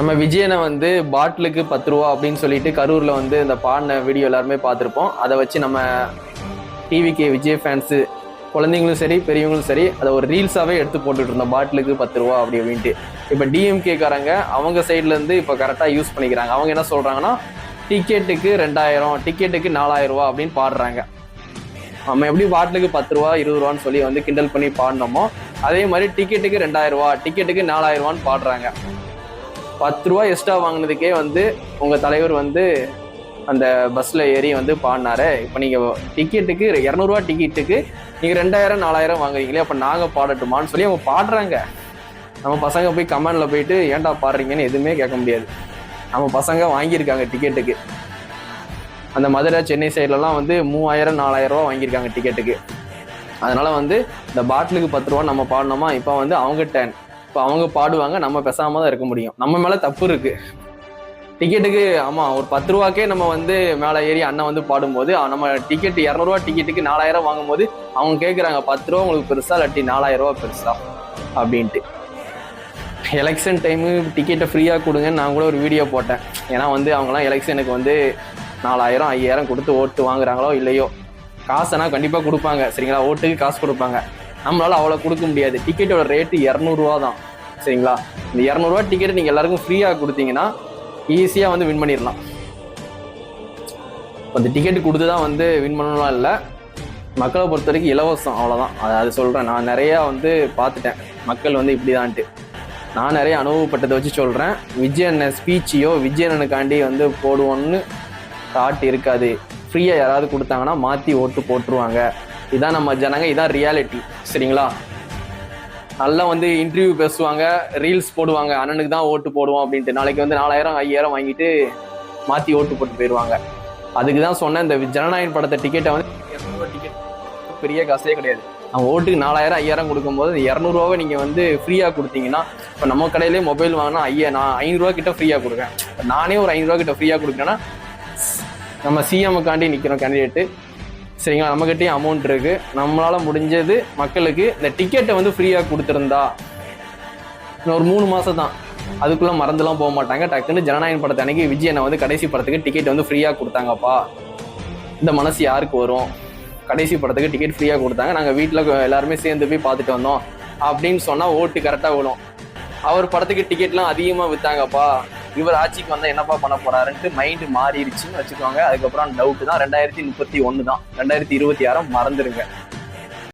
நம்ம விஜயனை வந்து பாட்டிலுக்கு 10 ரூபா அப்படின்னு சொல்லிட்டு கரூர்ல வந்து இந்த பாடின வீடியோ எல்லாருமே பார்த்துருப்போம். அதை வச்சு நம்ம டிவிக்கு விஜய் ஃபேன்ஸு குழந்தைங்களும் சரி பெரியவங்களும் சரி அதை ஒரு ரீல்ஸாவே எடுத்து போட்டுட்டு இருந்தோம், பாட்டிலுக்கு 10 ரூபா அப்படி அப்படின்ட்டு. இப்போ டிஎம்கேக்காரங்க அவங்க சைட்ல இருந்து இப்போ கரெக்டாக யூஸ் பண்ணிக்கிறாங்க. அவங்க என்ன சொல்றாங்கன்னா, டிக்கெட்டுக்கு 2000, டிக்கெட்டுக்கு 4000 ரூபா அப்படின்னு பாடுறாங்க. நம்ம எப்படி பாட்டிலுக்கு 10 ரூபா 20 ரூபான்னு சொல்லி வந்து கிண்டல் பண்ணி பாடினோமோ அதே மாதிரி டிக்கெட்டுக்கு 2000 ரூபா, டிக்கெட்டுக்கு 4000 ரூபான்னு பாடுறாங்க. 10 ரூபா எக்ஸ்ட்ரா வாங்கினதுக்கே வந்து உங்க தலைவர் வந்து அந்த பஸ்ல ஏறி வந்து பாடினாரு. இப்போ நீங்க டிக்கெட்டுக்கு 200 ரூபா டிக்கெட்டுக்கு நீங்க 2000 4000 வாங்குறீங்களே, அப்ப நாங்க பாடட்டுமான்னு சொல்லி அவங்க பாடுறாங்க. நம்ம பசங்க போய் கமெண்ட்ல போயிட்டு ஏன்டா பாடுறீங்கன்னு எதுவுமே கேட்க முடியாது. நம்ம பசங்க வாங்கியிருக்காங்க டிக்கெட்டுக்கு. அந்த மதுரை சென்னை சைட்லலாம் வந்து 3000 4000 ரூபா வாங்கியிருக்காங்க டிக்கெட்டுக்கு. அதனால வந்து இந்த பாட்டிலுக்கு 10 ரூபா நம்ம பாடினோமா, இப்போ வந்து அவங்க டேன். இப்போ அவங்க பாடுவாங்க, நம்ம பேசாம தான் இருக்க முடியும். நம்ம மேல தப்பு இருக்கு. டிக்கெட்டுக்கு ஆமா ஒரு 10 ரூபாக்கே நம்ம வந்து மேலே ஏறி அண்ணன் வந்து பாடும்போது, நம்ம டிக்கெட் 200 ரூபா டிக்கெட்டுக்கு 4000 வாங்கும்போது அவங்க கேட்குறாங்க 10 ரூபா உங்களுக்கு பெருசா இல்லாட்டி 4000 ரூபா பெருசா அப்படின்ட்டு. எலெக்ஷன் டைமு டிக்கெட்டை ஃப்ரீயாக கொடுங்கன்னு நான் கூட ஒரு வீடியோ போட்டேன். ஏன்னா வந்து அவங்களாம் எலெக்ஷனுக்கு வந்து 4000 5000 கொடுத்து ஓட்டு வாங்குறாங்களோ இல்லையோ, காசுனா கண்டிப்பாக கொடுப்பாங்க சரிங்களா, ஓட்டுக்கு காசு கொடுப்பாங்க. நம்மளால அவ்வளோ கொடுக்க முடியாது. டிக்கெட்டோட ரேட்டு 200 ரூபா தான் சரிங்களா. இந்த 200 ரூபா டிக்கெட் நீங்கள் எல்லாருக்கும் ஃப்ரீயாக கொடுத்தீங்கன்னா ஈஸியாக வந்து வின் பண்ணிடலாம். அந்த டிக்கெட் கொடுத்து தான் வந்து வின் பண்ணலாம் இல்லை, மக்களை பொறுத்த வரைக்கும் இலவசம் அவ்வளோதான். அது சொல்கிறேன். நான் நிறையா வந்து பார்த்துட்டேன் மக்கள் வந்து இப்படிதான்ட்டு. நான் நிறைய அனுபவப்பட்டதை வச்சு சொல்கிறேன். விஜயன் ஸ்பீச்சையோ விஜயனுக்காண்டி வந்து போடுவோன்னு தாட் இருக்காது. ஃப்ரீயாக யாராவது கொடுத்தாங்கன்னா மாற்றி ஓட்டு போட்டுருவாங்க. இதான் நம்ம ஜனங்க, இதான் ரியாலிட்டி சரிங்களா. நல்லா வந்து இன்டர்வியூ பேசுவாங்க, ரீல்ஸ் போடுவாங்க, அண்ணனுக்கு தான் ஓட்டு போடுவோம் அப்படின்ட்டு. நாளைக்கு வந்து 4000 5000 வாங்கிட்டு மாற்றி ஓட்டு போட்டு போயிடுவாங்க. அதுக்கு தான் சொன்னேன், இந்த ஜனநாயகன் படத்தை டிக்கெட்டை வந்து 200 ரூபா டிக்கெட் பெரிய காசே கிடையாது. அவங்க ஓட்டுக்கு 4000 5000 கொடுக்கும்போது 200 ரூபாவை நீங்கள் வந்து ஃப்ரீயாக கொடுத்தீங்கன்னா, இப்போ நம்ம கடையிலே மொபைல் வாங்கினா நான் 500 ரூபா கிட்ட ஃப்ரீயாக கொடுக்குறேன். நானே ஒரு 500 ரூபா கிட்ட ஃப்ரீயாக கொடுக்குறேன்னா நம்ம சிஎம்முக்காண்டி நிற்கிறோம் கேண்டிடேட்டு சரிங்களா. நம்மகிட்டயும் அமௌண்ட் இருக்கு. நம்மளால முடிஞ்சது மக்களுக்கு இந்த டிக்கெட்டை வந்து ஃப்ரீயாக கொடுத்துருந்தா ஒரு 3 மாதம் தான், அதுக்குள்ள மறந்துலாம் போக மாட்டாங்க. டக்குன்னு ஜனநாயகன் படத்தை அன்னைக்கு விஜயனை வந்து கடைசி படத்துக்கு டிக்கெட் வந்து ஃப்ரீயாக கொடுத்தாங்கப்பா, இந்த மனசு யாருக்கு வரும், கடைசி படத்துக்கு டிக்கெட் ஃப்ரீயாக கொடுத்தாங்க, நாங்கள் வீட்டில் எல்லாருமே சேர்ந்து போய் பார்த்துட்டு வந்தோம் அப்படின்னு சொன்னால் ஓட்டு கரெக்டாக விடும். அவர் படத்துக்கு டிக்கெட்லாம் அதிகமாக விற்றாங்கப்பா, இவர் ஆட்சிக்கு வந்தால் என்னப்பா பண்ண போறாருன்ட்டு மைண்டு மாறிடுச்சுன்னு வச்சுக்கோங்க. அதுக்கப்புறம் டவுட்டு தான். 2031 தான், 2026 மறந்துருங்க.